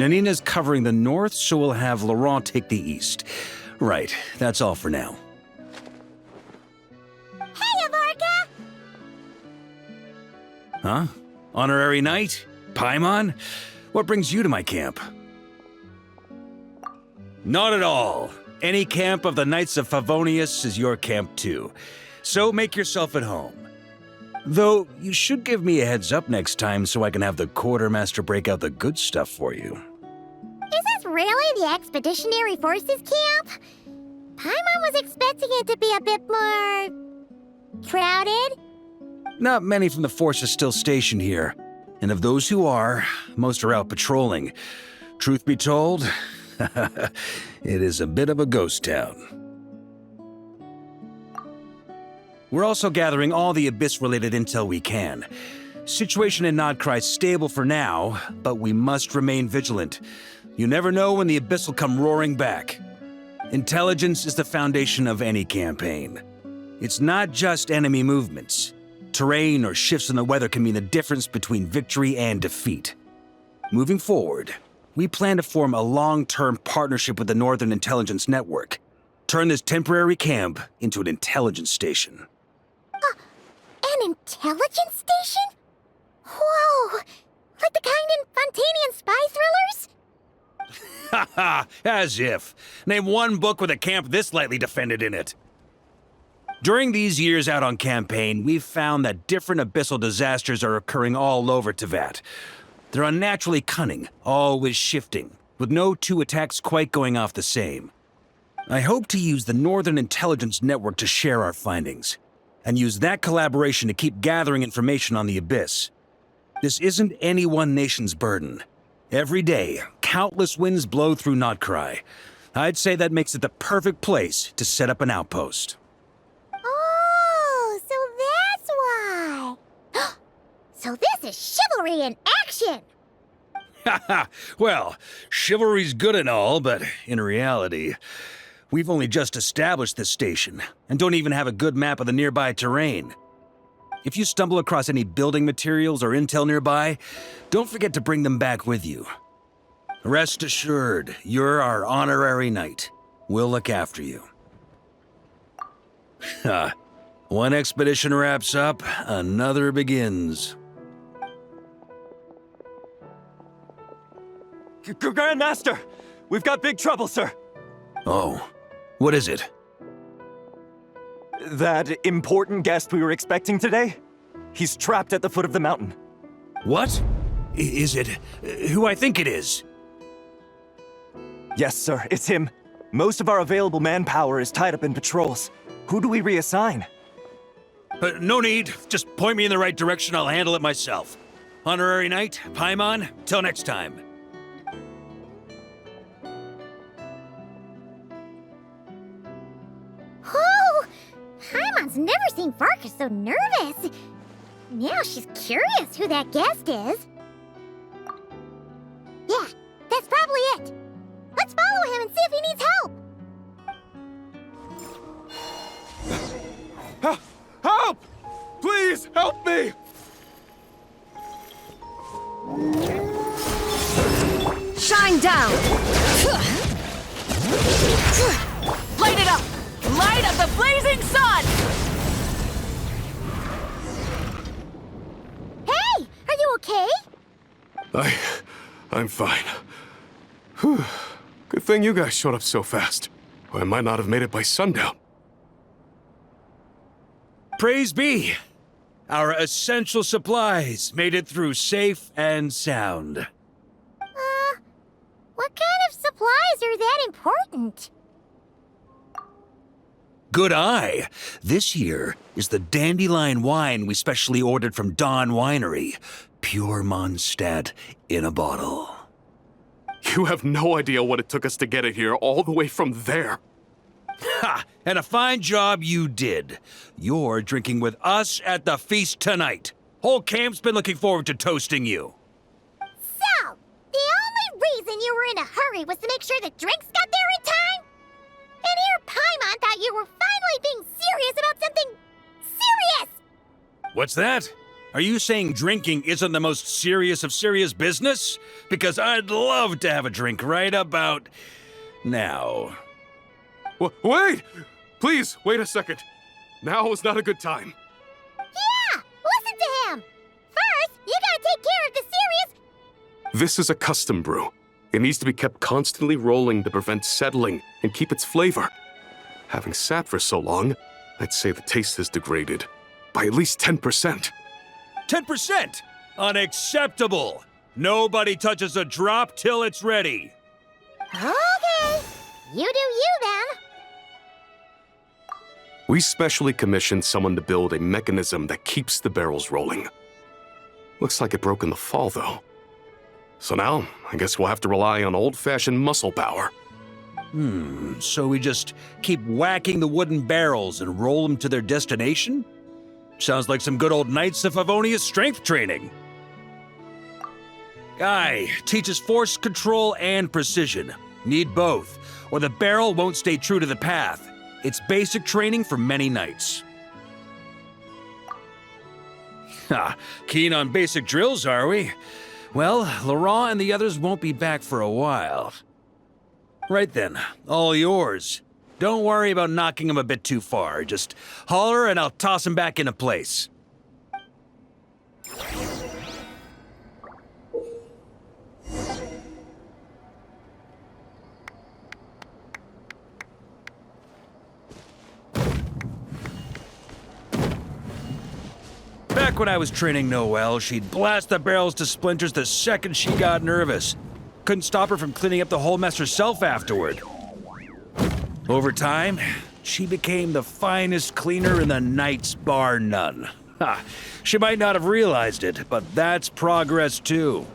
Nanina's covering the north, so we'll have Laurent take the east. Right, that's all for now. Hey, Varka! Huh? Honorary Knight? Paimon? What brings you to my camp? Not at all. Any camp of the Knights of Fawonius is your camp too. So make yourself at home. Though, you should give me a heads up next time so I can have the quartermaster break out the good stuff for you. Is this really the Expeditionary Forces camp? Paimon was expecting it to be a bit more... crowded? Not many from the force are still stationed here. And of those who are, most are out patrolling. Truth be told, it is a bit of a ghost town. We're also gathering all the Abyss-related intel we can. Situation in Nodcry's stable for now, but we must remain vigilant. You never know when the Abyss will come roaring back. Intelligence is the foundation of any campaign. It's not just enemy movements. Terrain or shifts in the weather can mean the difference between victory and defeat. Moving forward, we plan to form a long-term partnership with the Northern Intelligence Network. Turn this temporary camp into an intelligence station. An intelligence station? Whoa! Like the kind in Fontanian spy thrillers? Haha, as if. Name one book with a camp this lightly defended in it. During these years out on campaign, we've found that different abyssal disasters are occurring all over Teyvat. They're unnaturally cunning, always shifting, with no two attacks quite going off the same. I hope to use the Northern Intelligence Network to share our findings, and use that collaboration to keep gathering information on the Abyss. This isn't any one nation's burden. Every day, countless winds blow through Nodcry. I'd say that makes it the perfect place to set up an outpost. Oh, so that's why. So this is chivalry in action! Haha, well, chivalry's good and all, but in reality, we've only just established this station, and don't even have a good map of the nearby terrain. If you stumble across any building materials or intel nearby, don't forget to bring them back with you. Rest assured, you're our honorary knight. We'll look after you. One expedition wraps up, another begins. Grandmaster! We've got big trouble, sir! Oh, what is it? That important guest we were expecting today? He's trapped at the foot of the mountain. What? Is it who I think it is? Yes, sir, it's him. Most of our available manpower is tied up in patrols. Who do we reassign? No need. Just point me in the right direction, I'll handle it myself. Honorary Knight, Paimon, till next time. Oh! Paimon's never seen Varka so nervous. Now she's curious who that guest is. Yeah, that's probably it. Let's follow him and see if he needs help. Help! Please, help me! Shine down! Light it up! Light up the blazing sun! Hey, are you okay? I'm fine. Whew. Good thing you guys showed up so fast. Or I might not have made it by sundown. Praise be! Our essential supplies made it through safe and sound. What kind of supplies are that important? Good eye! This here is the dandelion wine we specially ordered from Dawn Winery. Pure Mondstadt in a bottle. You have no idea what it took us to get it here all the way from there. Ha! And a fine job you did. You're drinking with us at the feast tonight. Whole camp's been looking forward to toasting you. So, the only reason you were in a hurry was to make sure the drinks got there in time? And here Paimon thought you were finally being serious about something serious! What's that? Are you saying drinking isn't the most serious of serious business? Because I'd love to have a drink right about now. Wait! Please, wait a second. Now is not a good time. Yeah! Listen to him! First, you gotta take care of the serious... This is a custom brew. It needs to be kept constantly rolling to prevent settling and keep its flavor. Having sat for so long, I'd say the taste has degraded by at least 10%. 10%! Unacceptable! Nobody touches a drop till it's ready. Okay. You do you, then. We specially commissioned someone to build a mechanism that keeps the barrels rolling. Looks like it broke in the fall, though. So now, I guess we'll have to rely on old-fashioned muscle power. So we just keep whacking the wooden barrels and roll them to their destination? Sounds like some good old Knights of Fawonius strength training. Guy teaches force control and precision. Need both, or the barrel won't stay true to the path. It's basic training for many knights. Ha, keen on basic drills, are we? Well, Laurent and the others won't be back for a while. Right then, all yours. Don't worry about knocking him a bit too far. Just holler and I'll toss him back into place. Back when I was training Noelle, she'd blast the barrels to splinters the second she got nervous. Couldn't stop her from cleaning up the whole mess herself afterward. Over time, she became the finest cleaner in the Knights, bar none. Ha! She might not have realized it, but that's progress too.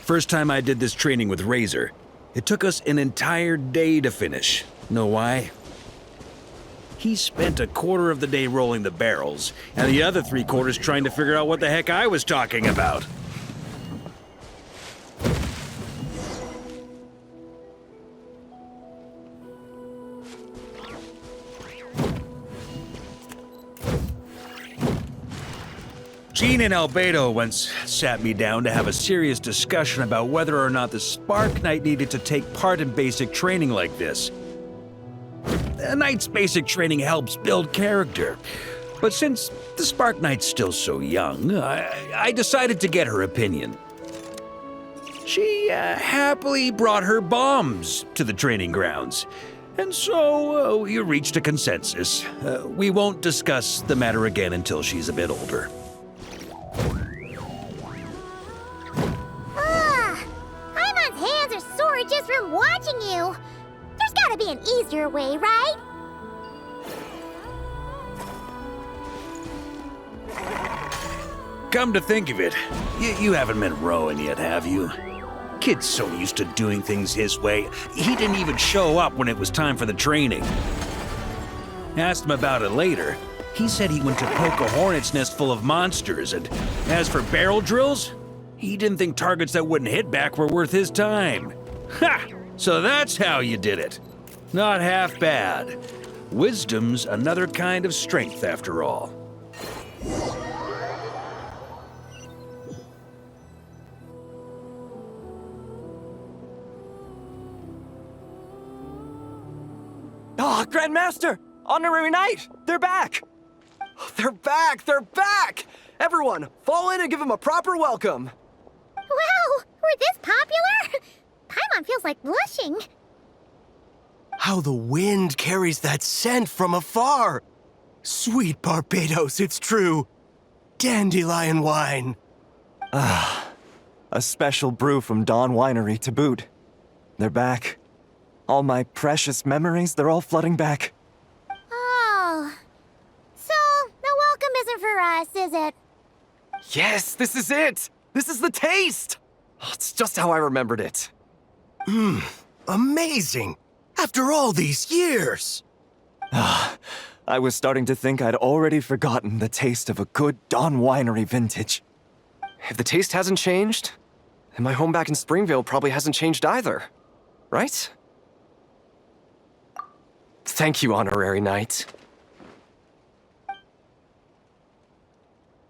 First time I did this training with Razor, it took us an entire day to finish. Know why? He spent a quarter of the day rolling the barrels, and the other 3/4 trying to figure out what the heck I was talking about. Jean and Albedo once sat me down to have a serious discussion about whether or not the Spark Knight needed to take part in basic training like this. A Knight's basic training helps build character, but since the Spark Knight's still so young, I decided to get her opinion. She happily brought her bombs to the training grounds, and so we reached a consensus. We won't discuss the matter again until she's a bit older. Paimon's hands are sore just from watching you. There's gotta be an easier way, right? Come to think of it, you haven't met Rowan yet, have you? Kid's so used to doing things his way, he didn't even show up when it was time for the training. Asked him about it later. He said he went to poke a hornet's nest full of monsters, and as for barrel drills, he didn't think targets that wouldn't hit back were worth his time. Ha! So that's how you did it. Not half bad. Wisdom's another kind of strength, after all. Ah, Grandmaster! Honorary Knight! They're back! They're back! They're back! Everyone, fall in and give them a proper welcome! Wow, we're this popular? Paimon feels like blushing. How the wind carries that scent from afar! Sweet Barbados, it's true. Dandelion wine. A special brew from Dawn Winery to boot. They're back. All my precious memories, they're all flooding back. Oh. So, the welcome isn't for us, is it? Yes, this is it! This is the taste! Oh, it's just how I remembered it. Amazing! After all these years! I was starting to think I'd already forgotten the taste of a good Dawn Winery vintage. If the taste hasn't changed, then my home back in Springville probably hasn't changed either. Right? Thank you, Honorary Knight.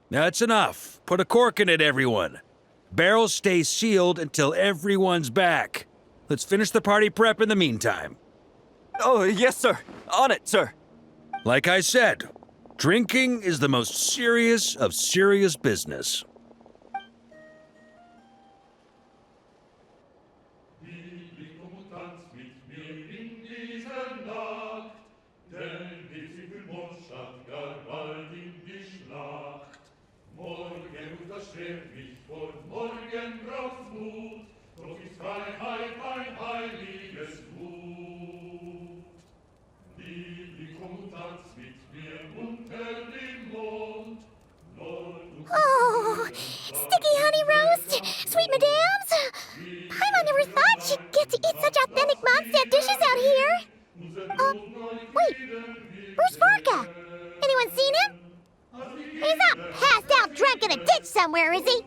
That's enough. Put a cork in it, everyone. Barrels stay sealed until everyone's back. Let's finish the party prep in the meantime. Oh, yes, sir. On it, sir. Like I said, drinking is the most serious of serious business. Oh, sticky honey roast, sweet madams. Paimon never thought she'd get to eat such authentic Mondstadt dishes out here. Wait, where's Varka? Anyone seen him? He's not passed out drunk in a ditch somewhere, is he?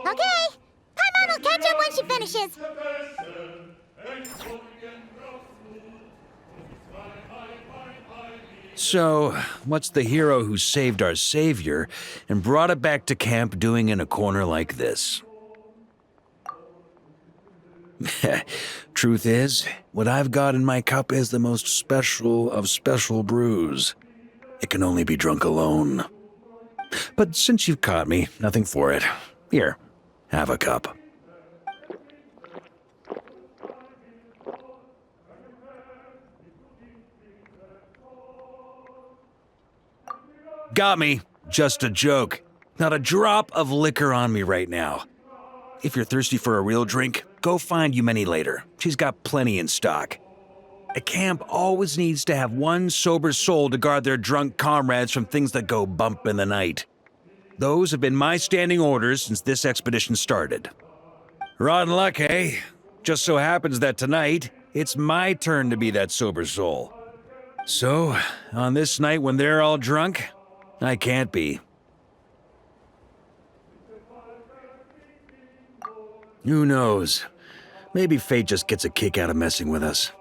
Okay, Paimon will catch up when she finishes. So, what's the hero who saved our savior and brought it back to camp doing in a corner like this? Truth is, what I've got in my cup is the most special of special brews. It can only be drunk alone. But since you've caught me, nothing for it. Here, have a cup. Got me. Just a joke. Not a drop of liquor on me right now. If you're thirsty for a real drink, go find Yumeni later. She's got plenty in stock. A camp always needs to have one sober soul to guard their drunk comrades from things that go bump in the night. Those have been my standing orders since this expedition started. Rotten luck, eh? Just so happens that tonight, it's my turn to be that sober soul. So, on this night when they're all drunk, I can't be. Who knows? Maybe fate just gets a kick out of messing with us.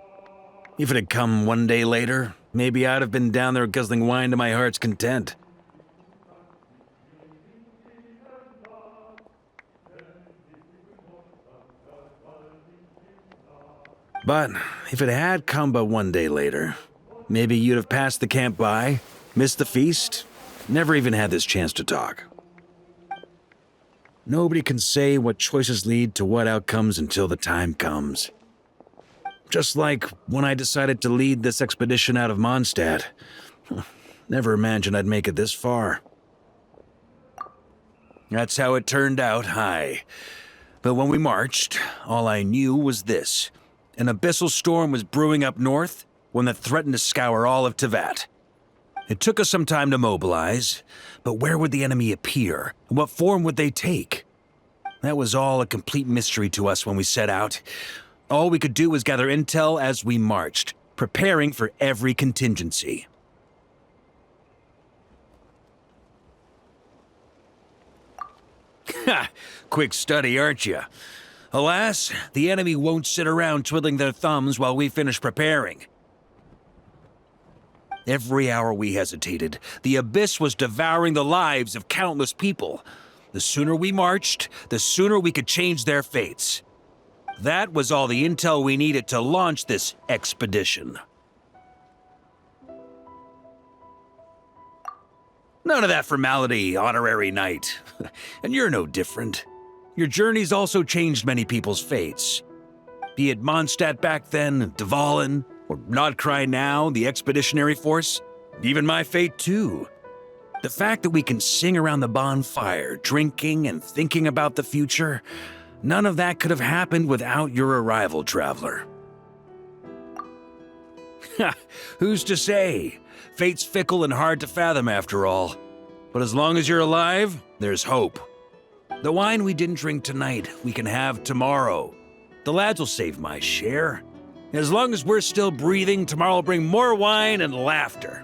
If it had come one day later, maybe I'd have been down there guzzling wine to my heart's content. But if it had come but one day later, maybe you'd have passed the camp by, missed the feast, never even had this chance to talk. Nobody can say what choices lead to what outcomes until the time comes. Just like when I decided to lead this expedition out of Mondstadt. Never imagined I'd make it this far. That's how it turned out, aye. But when we marched, all I knew was this. An abyssal storm was brewing up north, one that threatened to scour all of Tevat. It took us some time to mobilize, but where would the enemy appear, and what form would they take? That was all a complete mystery to us when we set out. All we could do was gather intel as we marched, preparing for every contingency. Ha! Quick study, aren't you? Alas, the enemy won't sit around twiddling their thumbs while we finish preparing. Every hour we hesitated, the abyss was devouring the lives of countless people. The sooner we marched, the sooner we could change their fates. That was all the intel we needed to launch this expedition. None of that formality, honorary knight. And you're no different. Your journey's also changed many people's fates. Be it Mondstadt back then, Dvalin, or Nodcry now, the expeditionary force, even my fate too. The fact that we can sing around the bonfire, drinking and thinking about the future, none of that could have happened without your arrival, traveler. Ha! Who's to say? Fate's fickle and hard to fathom after all. But as long as you're alive, there's hope. The wine we didn't drink tonight, we can have tomorrow. The lads will save my share. As long as we're still breathing, tomorrow will bring more wine and laughter.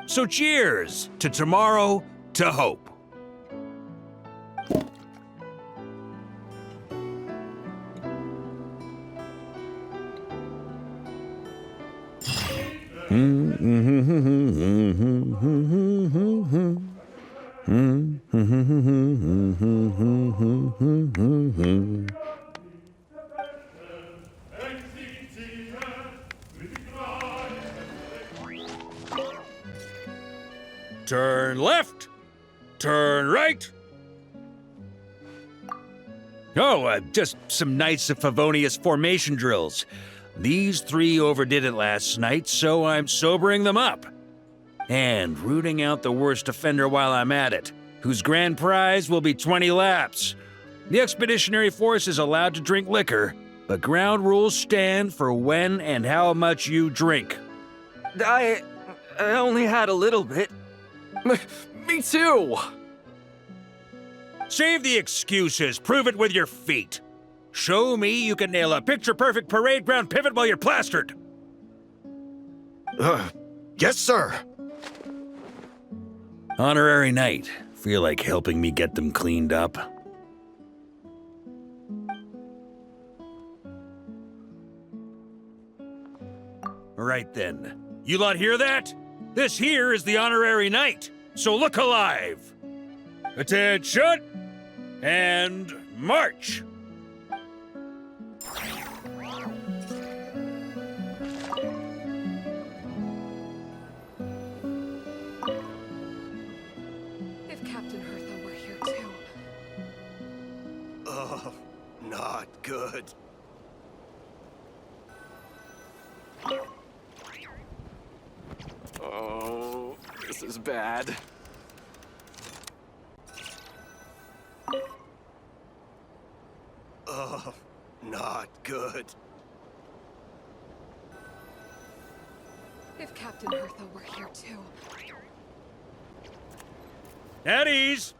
So cheers to tomorrow, to hope. Turn left, turn right. Oh, just some nice Favonius formation drills. These three overdid it last night, so I'm sobering them up. And rooting out the worst offender while I'm at it, whose grand prize will be 20 laps. The Expeditionary Force is allowed to drink liquor, but ground rules stand for when and how much you drink. I only had a little bit. Me too! Save the excuses, prove it with your feet. Show me you can nail a picture-perfect parade ground pivot while you're plastered. Yes, sir. Honorary Knight, feel like helping me get them cleaned up? Right then. You lot hear that? This here is the Honorary Knight, so look alive. Attention, and march. If Captain Hertha were here too. Oh, not good. Oh, this is bad. Oh, not good. If Captain Hertha were here too. At ease.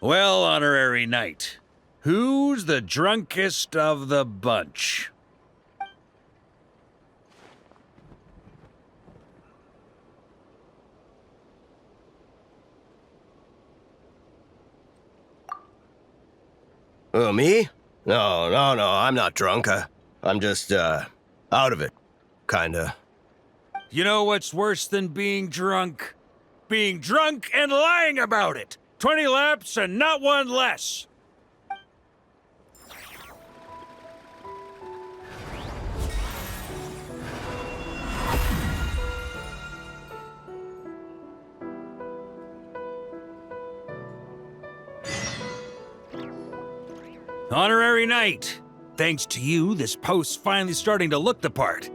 Well, Honorary Knight, who's the drunkest of the bunch? Me? No, I'm not drunk. I'm just, out of it. Kinda. You know what's worse than being drunk? Being drunk and lying about it. 20 laps and not one less. Honorary Knight, thanks to you, this post's finally starting to look the part.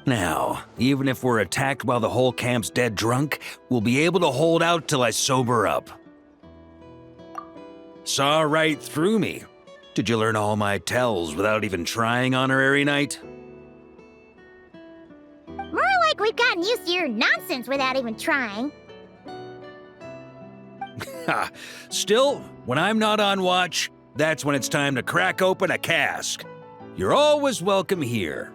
Now, even if we're attacked while the whole camp's dead drunk, we'll be able to hold out till I sober up. Saw right through me. Did you learn all my tells without even trying, Honorary Knight? More like we've gotten used to your nonsense without even trying. Ha! Still, when I'm not on watch, that's when it's time to crack open a cask. You're always welcome here.